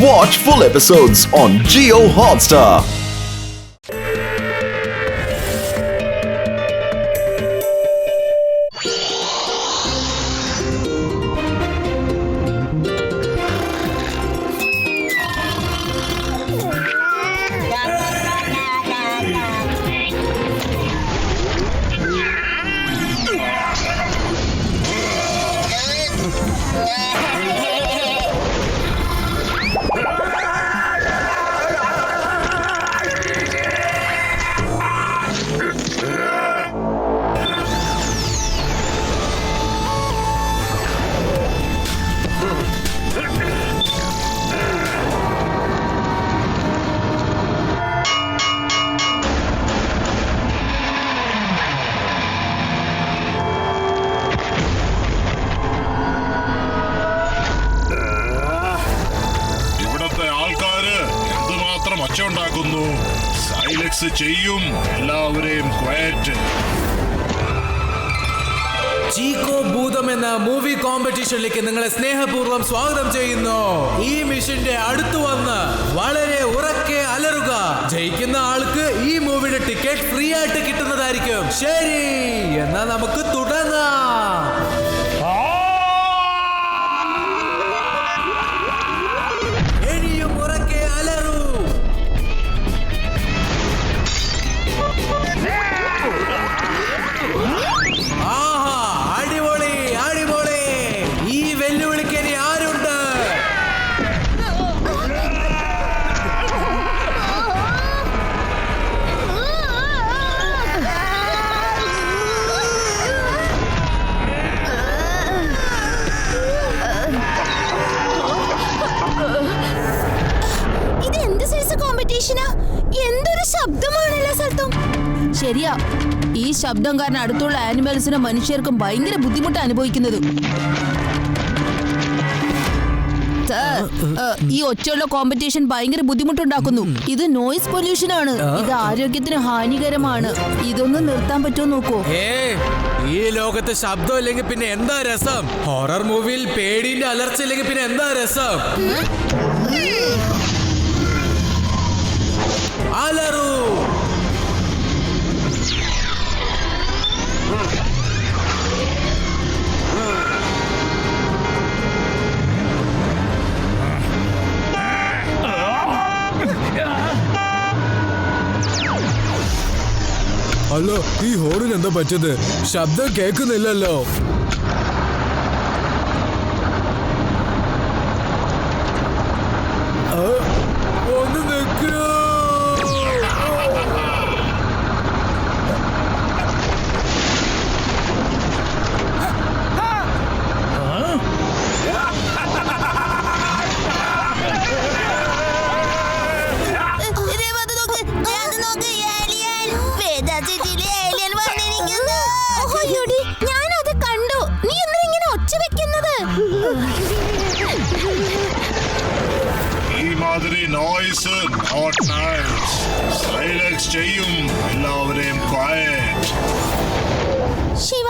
Watch full episodes on Jio Hotstar. Silex ചെയ്യും എല്ലാവരെയും quiet. ചീക്കോ ഭൂതം എന്ന മൂവി കോമ്പറ്റീഷനിലേക്ക് നിങ്ങളെ സ്നേഹപൂർവ്വം സ്വാഗതം ചെയ്യുന്നു. ഈ മിഷന്റെ അടുത്തു വന്ന് വളരെ ഉറക്കെ അലറുക. ജയിക്കുന്ന ആൾക്ക് ഈ മൂവിയുടെ ടിക്കറ്റ് ഫ്രീ ആയിട്ട് കിട്ടുന്നതായിരിക്കും. ശരി, എന്നാ നമുക്ക് തുടങ്ങാം. ഇനിയും ഉറക്കെ അലറൂ. എന്തൊരു ശബ്ദമാണ് എല്ലാ സ്ഥലത്തും. ശരിയാ, ഈ ശബ്ദം കാരണം അടുത്തുള്ള ആനിമൽസിനും മനുഷ്യർക്കും ഭയങ്കര ബുദ്ധിമുട്ട് അനുഭവിക്കുന്നത്. ഈ ഒച്ചയുള്ള കോമ്പറ്റീഷൻ ഭയങ്കര ബുദ്ധിമുട്ടുണ്ടാക്കുന്നു. ഇത് നോയിസ് പൊല്യൂഷൻ ആണ്. ഇത് ആരോഗ്യത്തിന് ഹാനികരമാണ്. ഇതൊന്നും നിർത്താൻ പറ്റുമോ നോക്കൂ. ഈ ലോകത്ത് ശബ്ദം ഇല്ലെങ്കിൽ പിന്നെ എന്താ രസം? ഹൊറർ മൂവിയിൽ പേടിന്റെ അലർച്ച ഇല്ലെങ്കിൽ പിന്നെ എന്താ രസം? അലറൂ. അല്ലോ, ഈ ഹോറിന് എന്താ പറ്റത്? ശബ്ദം കേൾക്കുന്നില്ലല്ലോ. ഒന്ന് നിൽക്കൂ. ഞാനത് കണ്ടു. നീ എന്താ ഇങ്ങനെ ഒച്ച വെക്കുന്നത്? ഈ മാതിരി നോയ്സ് നോട്ട് നൈസ്. സൈലക്സ് ചെയ്യും എല്ലാവരെയും ക്വയറ്റ്. ശിവ,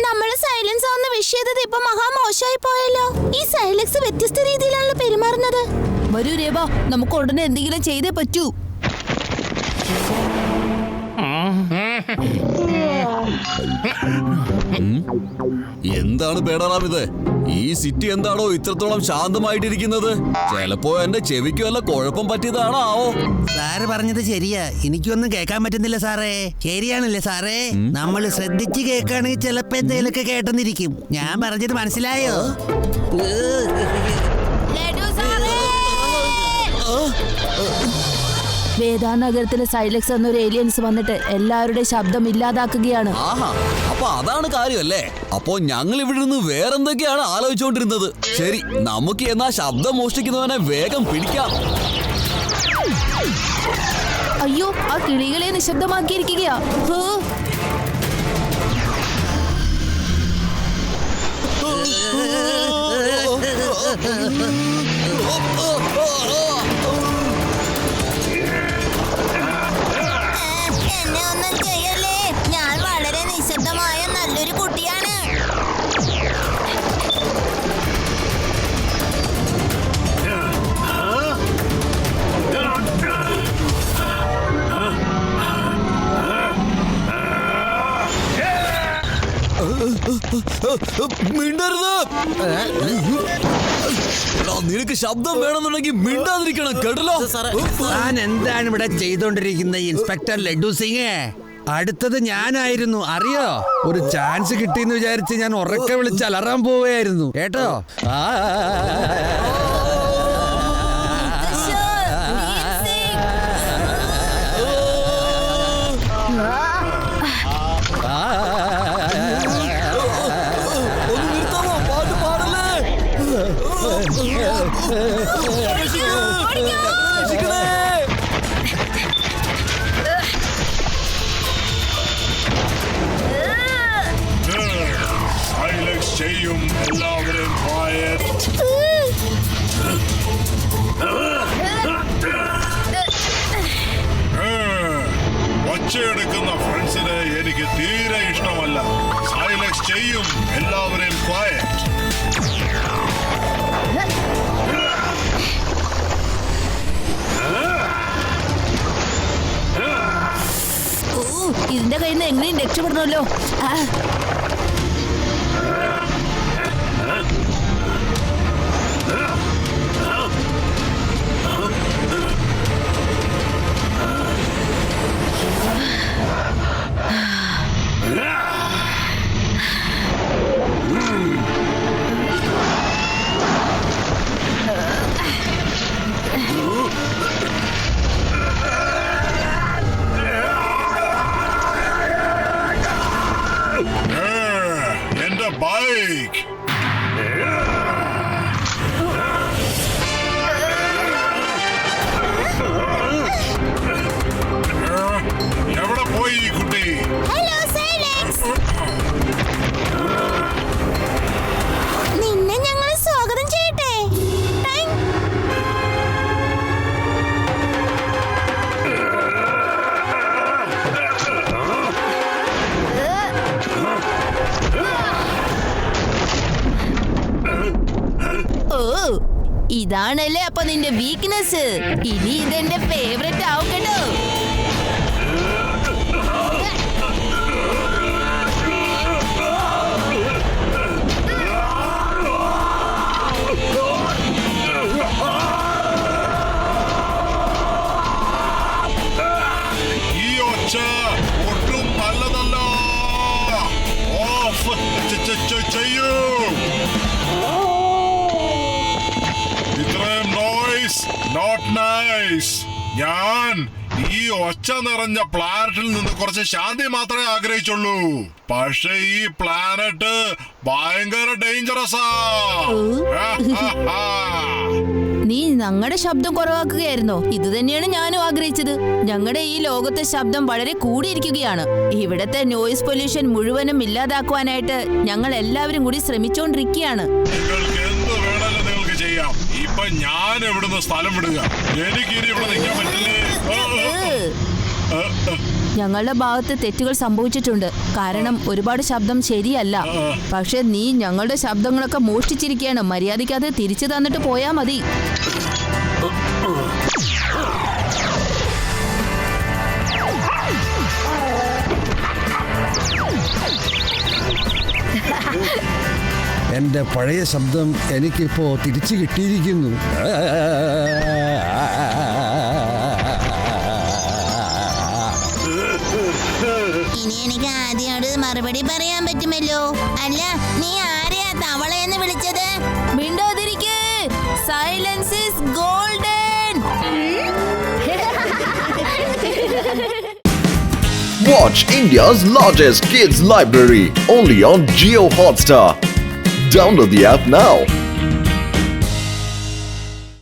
നമ്മള് സൈലൻസ് ആവുന്ന വിഷയത ഇപ്പൊ മഹാമോശമായി പോയല്ലോ. ഈ സൈലക്സ് വ്യത്യസ്ത രീതിയിലാണല്ലോ പെരുമാറുന്നത്. വരൂ രേബ, നമുക്ക് ഉടനെ എന്തെങ്കിലും ചെയ്തേ പറ്റൂ. എന്താണ് പേടറാം ഇത്? ഈ സിറ്റി എന്താണോ ഇത്രത്തോളം ശാന്തമായിട്ടിരിക്കുന്നത്? ചിലപ്പോ എന്റെ ചെവിക്ക് വല്ല കുഴപ്പം പറ്റിയതാണോ ആവോ? സാറ് പറഞ്ഞത് ശരിയാ. എനിക്കൊന്നും കേൾക്കാൻ പറ്റുന്നില്ല സാറേ. ശരിയാണല്ലേ സാറേ? നമ്മൾ ശ്രദ്ധിച്ച് കേൾക്കുകയാണെങ്കിൽ ചിലപ്പോ എന്തെങ്കിലുമൊക്കെ കേട്ടെന്നിരിക്കും. ഞാൻ പറഞ്ഞത് മനസ്സിലായോ? വേദാനഗരത്തിലെ സൈലക്സ് എന്നൊരു ഏലിയൻസ് വന്നിട്ട് എല്ലാവരുടെ ശബ്ദം ഇല്ലാതാക്കുകയാണ്. ആഹാ, അപ്പൊ അതാണ് കാര്യമല്ലേ? അപ്പോ ഞങ്ങൾ ഇവിടെ നിന്ന് വേറെന്തൊക്കെയാണ് ആലോചിച്ചുകൊണ്ടിരുന്നത്. ശരി, നമുക്ക് എന്നാ ശബ്ദം മോഷ്ടിക്കുന്നവനെ വേഗം പിടിക്കാം. അയ്യോ, ആ കിളികളെ നിശബ്ദമാക്കിയിരിക്കുകയാ. എന്നെ ഒന്നും ചെയ്യല്ലേ. ഞാൻ വളരെ നിശബ്ദമായ നല്ലൊരു കുട്ടിയാണ്. മിണ്ടരുത്. എടാ, നിനക്ക് ശബ്ദം വേണമെന്നുണ്ടെങ്കിൽ മിണ്ടാതിരിക്കണം കേട്ടല്ലോ. താൻ എന്താണ് ഇവിടെ ചെയ്തോണ്ടിരിക്കുന്നത് ഇൻസ്പെക്ടർ ലഡ്ഡു സിംഗ്? അടുത്തത് ഞാനായിരുന്നു അറിയോ. ഒരു ചാൻസ് കിട്ടിയെന്ന് വിചാരിച്ച് ഞാൻ ഉറക്കെ വിളിച്ച് അലറാൻ പോവുകയായിരുന്നു കേട്ടോ. ഒന്ന് നിർത്താമോ? പാട്ട് പാടല്ലേ. രക്ഷിക്കണേ. സൈലക്സ് ചെയ്യും എല്ലാവരെയും ക്വയറ്റ്. ഒച്ചയെടുക്കുന്ന ഫ്രണ്ട്സിനെ എനിക്ക് തീരെ ഇഷ്ടമല്ല. സൈലക്സ് ചെയ്യും എല്ലാവരെയും ക്വയറ്റ്. ഇതിന്റെ കയ്യിൽ നിന്ന് എങ്ങനെയും രക്ഷപ്പെടണമല്ലോ. എന്റെ ബൈക്ക്. എവിടെ പോയി ഈ കുട്ടി? ഹലോ സൈലക്സ്, നിന്നെ ഞങ്ങൾ സ്വാഗതം ചെയ്യട്ടെ. ഓ, ഇതാണല്ലേ അപ്പൊ നിന്റെ വീക്ക്നെസ്. ഇനി ഇതെന്റെ ഫേവറേറ്റ് ആവും കേട്ടോ. ഈ ഒച്ച ഒട്ടും നല്ലതല്ല. ഓഫ് ചെയ്യൂ. ഇത്രയും നോയ്സ് നോട്ട് നൈസ്. ഞാൻ ഈ ഒച്ച നിറഞ്ഞ പ്ലാനറ്റിൽ നിന്ന് കുറച്ച് ശാന്തി മാത്രമേ ആഗ്രഹിച്ചുള്ളൂ. പക്ഷെ ഈ പ്ലാനറ്റ് ഭയങ്കര ഡേഞ്ചറസാ. നീ ഞങ്ങളുടെ ശബ്ദം കുറവാക്കുകയായിരുന്നോ? ഇത് തന്നെയാണ് ഞാനും ആഗ്രഹിച്ചത്. ഞങ്ങളുടെ ഈ ലോകത്തെ ശബ്ദം വളരെ കൂടിയിരിക്കുകയാണ്. ഇവിടത്തെ നോയിസ് പൊല്യൂഷൻ മുഴുവനും ഇല്ലാതാക്കുവാനായിട്ട് ഞങ്ങൾ എല്ലാവരും കൂടി ശ്രമിച്ചുകൊണ്ടിരിക്കുകയാണ്. നിങ്ങൾക്ക് എന്ത് വേണമെങ്കിലും നിങ്ങൾക്ക് ചെയ്യാം. ഇപ്പൊ ഞാൻ എവിടുന്ന് സ്ഥലം വിടുക? എനിക്കിനി ഇവിടെ നിൽക്കാൻ പറ്റില്ലേ? ഞങ്ങളുടെ ഭാഗത്ത് തെറ്റുകൾ സംഭവിച്ചിട്ടുണ്ട്. കാരണം ഒരുപാട് ശബ്ദം ശരിയല്ല. പക്ഷെ നീ ഞങ്ങളുടെ ശബ്ദങ്ങളൊക്കെ മോഷ്ടിച്ചിരിക്കുകയാണ്. മര്യാദയ്ക്ക് അത് തിരിച്ചു തന്നിട്ട് പോയാ മതി. എന്റെ പഴയ ശബ്ദം എനിക്കിപ്പോ തിരിച്ചു കിട്ടിയിരിക്കുന്നു. ഇനി എനിക്ക് ആദ്യോട് മറുപടി പറയാൻ പറ്റുമല്ലോ. അല്ല, നീ ആരെയാ തവളയെന്ന് വിളിച്ചത്? മിണ്ടാതിരിക്ക്. Silence is golden. Watch India's largest kids library only on Jio Hotstar. Download the app now.